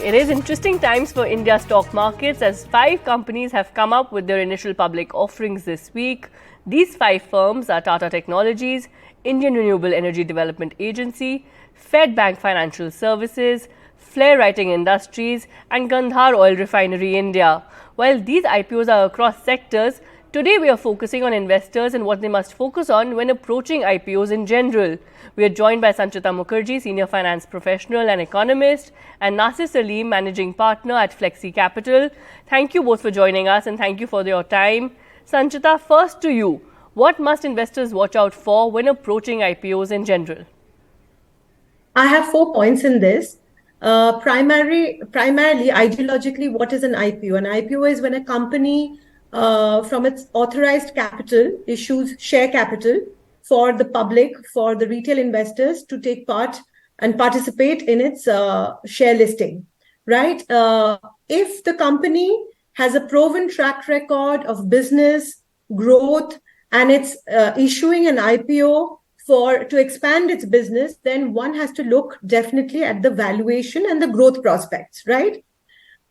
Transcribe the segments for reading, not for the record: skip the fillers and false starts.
It is interesting times for India stock markets as 5 companies have come up with their initial public offerings this week. These 5 firms are Tata Technologies, Indian Renewable Energy Development Agency, Fed Bank Financial Services, Flair Writing Industries and Gandhar Oil Refinery India. While these IPOs are across sectors, today we are focusing on investors and what they must focus on when approaching IPOs in general. We are joined by Sanchita Mukherjee, Senior Finance Professional and Economist, and Nasir Salim, Managing Partner at Flexi Capital. Thank you both for joining us and thank you for your time. Sanchita, first to you. What must investors watch out for when approaching IPOs in general? I have 4 points in this. Primarily, ideologically, what is an IPO? An IPO is when a company from its authorized capital issues share capital for the public, for the retail investors to take part and participate in its share listing, right? If the company has a proven track record of business growth and it's issuing an IPO to expand its business, then one has to look definitely at the valuation and the growth prospects, right?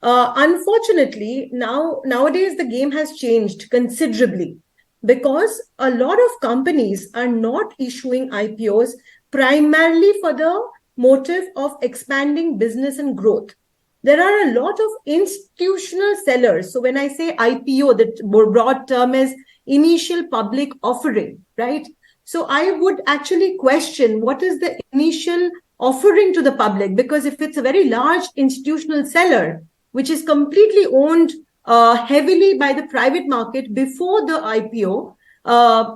Unfortunately, nowadays the game has changed considerably because a lot of companies are not issuing IPOs primarily for the motive of expanding business and growth. There are a lot of institutional sellers. So when I say IPO, the broad term is initial public offering, right? So I would actually question what is the initial offering to the public, because if it's a very large institutional seller, which is completely owned heavily by the private market before the IPO,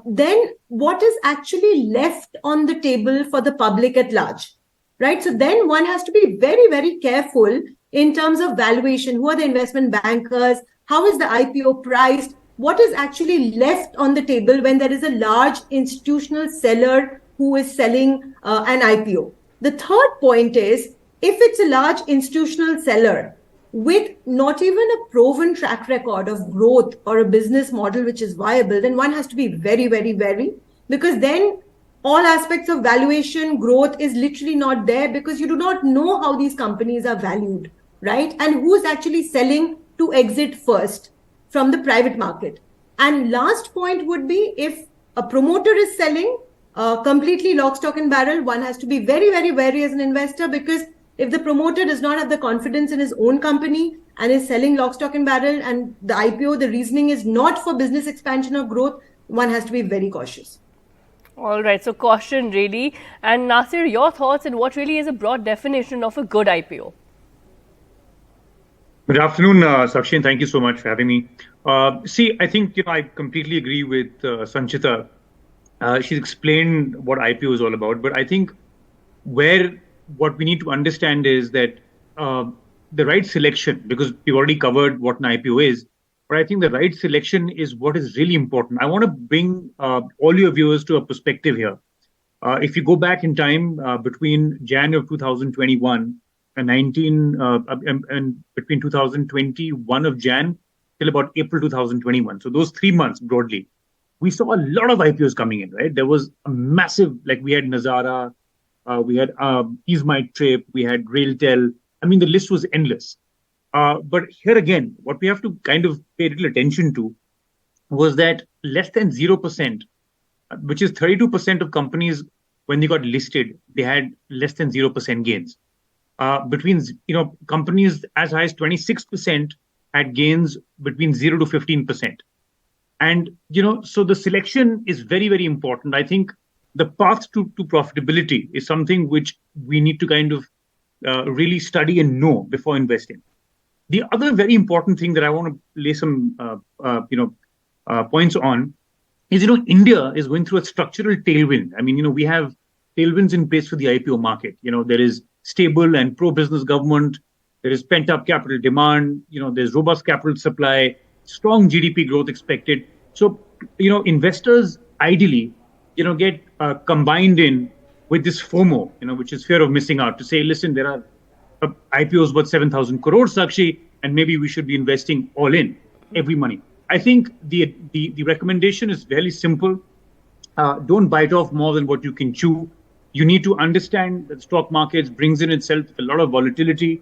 then what is actually left on the table for the public at large, right? So then one has to be very, very careful in terms of valuation. Who are the investment bankers? How is the IPO priced? What is actually left on the table when there is a large institutional seller who is selling an IPO? The third point is, if it's a large institutional seller with not even a proven track record of growth or a business model which is viable, then one has to be very, very wary, because then all aspects of valuation, growth is literally not there, because you do not know how these companies are valued, right? And who's actually selling to exit first from the private market. And last point would be, if a promoter is selling completely lock, stock and barrel, one has to be very, very wary as an investor, because if the promoter does not have the confidence in his own company and is selling lock, stock and barrel, and the IPO, the reasoning is not for business expansion or growth, one has to be very cautious. All right, so caution really. And Nasir, your thoughts on what really is a broad definition of a good IPO? Good afternoon, Sakshi. Thank you so much for having me. See, I think I completely agree with Sanchita. She's explained what IPO is all about, but I think what we need to understand is that the right selection, because we've already covered what an IPO is, but I think the right selection is what is really important. I want to bring all your viewers to a perspective here. If you go back in time between January of 2021 and between 2021 of Jan till about April 2021. So those 3 months broadly, we saw a lot of IPOs coming in, right? There was a massive, like we had Nazara, we had Ease My Trip, we had Railtel. I mean, the list was endless. But here again, what we have to kind of pay little attention to was that less than 0%, which is 32% of companies when they got listed, they had less than 0% gains. Between companies as high as 26% had gains between 0 to 15%. And so the selection is very, very important. I think the path to profitability is something which we need to kind of really study and know before investing. The other very important thing that I want to lay some points on is India is going through a structural tailwind. I mean, we have tailwinds in place for the IPO market. There is stable and pro-business government. There is pent-up capital demand. There's robust capital supply, strong GDP growth expected. So, investors ideally, get combined in with this FOMO, which is fear of missing out, to say, listen, there are IPOs worth 7,000 crores, Sakshi, and maybe we should be investing all in, every money. I think the recommendation is very simple. Don't bite off more than what you can chew. You need to understand that stock markets brings in itself a lot of volatility.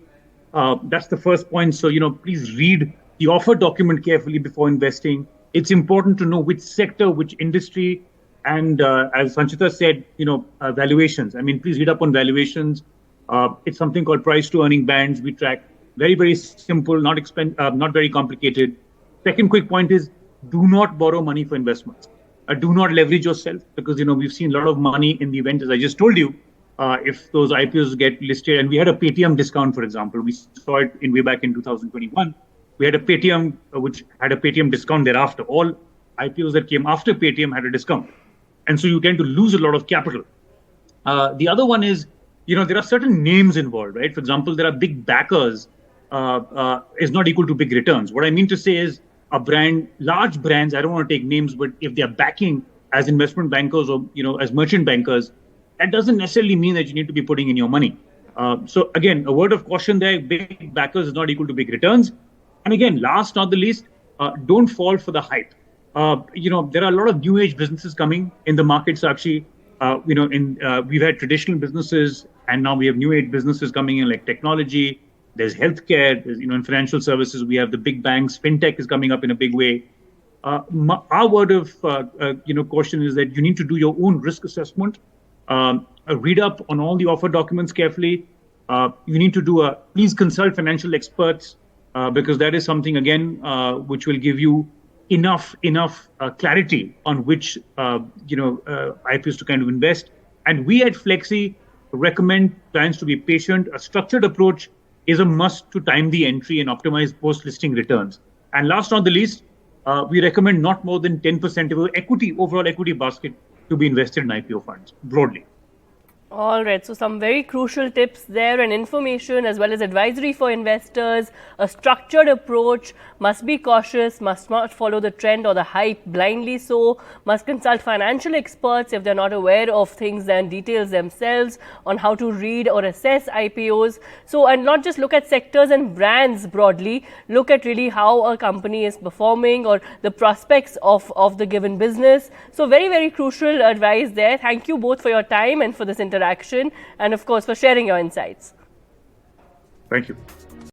That's the first point. So, please read the offer document carefully before investing. It's important to know which sector, which industry, and as Sanchita said, valuations. I mean, please read up on valuations. It's something called price to earning bands. We track very, very simple, not very complicated. Second quick point is do not borrow money for investments. Do not leverage yourself because, we've seen a lot of money in the event, as I just told you, if those IPOs get listed, and we had a Paytm discount, for example, we saw it way back in 2021. We had a Paytm, which had a Paytm discount thereafter. All IPOs that came after Paytm had a discount. And so you tend to lose a lot of capital. The other one is, there are certain names involved, right? For example, there are big backers is not equal to big returns. What I mean to say is large brands, I don't want to take names, but if they're backing as investment bankers or, as merchant bankers, that doesn't necessarily mean that you need to be putting in your money. So again, a word of caution there, big backers is not equal to big returns. And again, last not the least, don't fall for the hype. There are a lot of new age businesses coming in the market. So actually, we've had traditional businesses and now we have new age businesses coming in like technology. There's healthcare, there's, in financial services, we have the big banks, fintech is coming up in a big way. Our word of, caution is that you need to do your own risk assessment. Read up on all the offer documents carefully. You need to please consult financial experts because that is something, again, which will give you enough clarity on which, IPOs to kind of invest. And we at Flexi recommend clients to be patient. A structured approach is a must to time the entry and optimize post-listing returns. And last not the least, we recommend not more than 10% of your overall equity basket to be invested in IPO funds broadly. All right, so some very crucial tips there and information as well as advisory for investors. A structured approach, must be cautious, must not follow the trend or the hype blindly so, must consult financial experts if they're not aware of things and details themselves on how to read or assess IPOs. So, and not just look at sectors and brands broadly, look at really how a company is performing or the prospects of the given business. So, very, very crucial advice there. Thank you both for your time and for this interaction and of course for sharing your insights. Thank you.